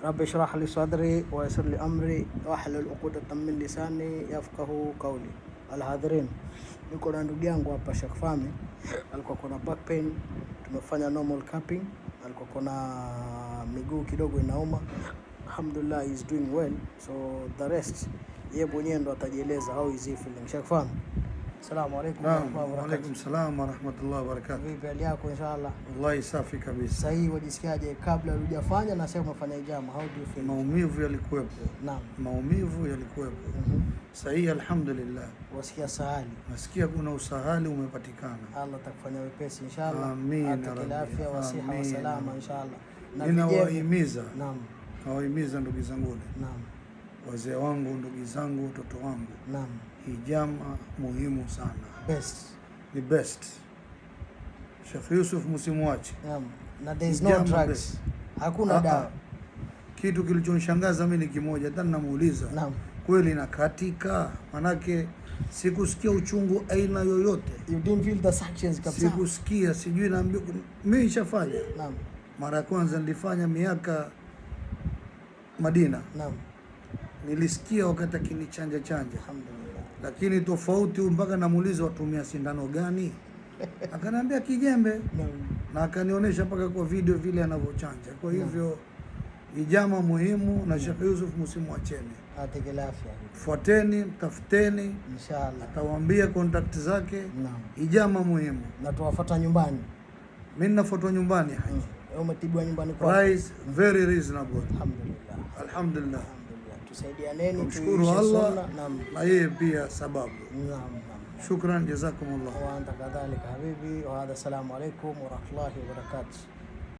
Rabbi shrah li sadri wa yassir li amri wahlul uqdatan min lisani yafqahu qawli. Alhadhirin, niko na ndugu yangu hapa Sheikh Fahmi, alikuwa kuna back pain, tumefanya normal cupping, alikuwa kuna miguu kidogo inauma. Alhamdulillah, he is doing well, so the rest yeye mwenyewe ndo atajieleza how is he feeling. Sheikh Fahmi, assalamu alaykum. Wa alaykum salaam wa rahmatullahi wa barakatuh. Vipi hali yako? Inshallah Wallahi safi kabisa. Sasa hii wajisikiaje kabla hujafanya na sasa umefanya ijama, how do you feel? Maumivu yalikuwepo. Naam. Maumivu yalikuwepo. Sasa hii alhamdulillah. Wasikia sahali? Nasikia kuna usahali umepatikana. Allah atakufanya wepesi inshallah. Amin. Atakila afya wa siha wa salama inshallah. Na ninawahimiza. Naam. Nawahimiza ndugu zangu. Naam. Wazee wangu, ndugu zangu, watoto wangu. Naam. Hijama muhimu sana. Best. Ni best. Sheikh Yusuf msimwache. Naam. Na there is no drugs. Hakuna dawa. Kitu kilichonishangaza mimi ni kimoja, hata ninamuuliza. Naam. Kweli nakatika, manake sikusikia uchungu aina yoyote. You didn't feel the suctions kabisa? Sikusikia, sijui naambia mimi nishafanya. Naam. Mara ya kwanza nilifanya miaka Madina. Naam. Nilisikia wakati akinichanja chanja. Alhamdulillah. Lakini tofauti mpaka namuuliza watumia sindano gani? Akaniambia kijembe. Naam. Na akanionyesha mpaka kwa video vile anavyochanja. Kwa hivyo ijama muhimu na Sheikh Yusuf msimwacheni. Atakila afya. Fuateni, tafuteni Inshallah. Atawaambia contact zake. Naam. Ijama muhimu. Na tuwafuata nyumbani. Mimi ninafuata nyumbani haji. Umetibwa nyumbani kwa price very reasonable. Alhamdulillah. Alhamdulillah. Tusaidianeni, tumshukuru Allah na yeye pia sababu. Naam. Shukran, jazakumullah. Wa anta kadhalika habibi, wa hadha, assalamu alaykum wa rahmatullahi wa barakatuh.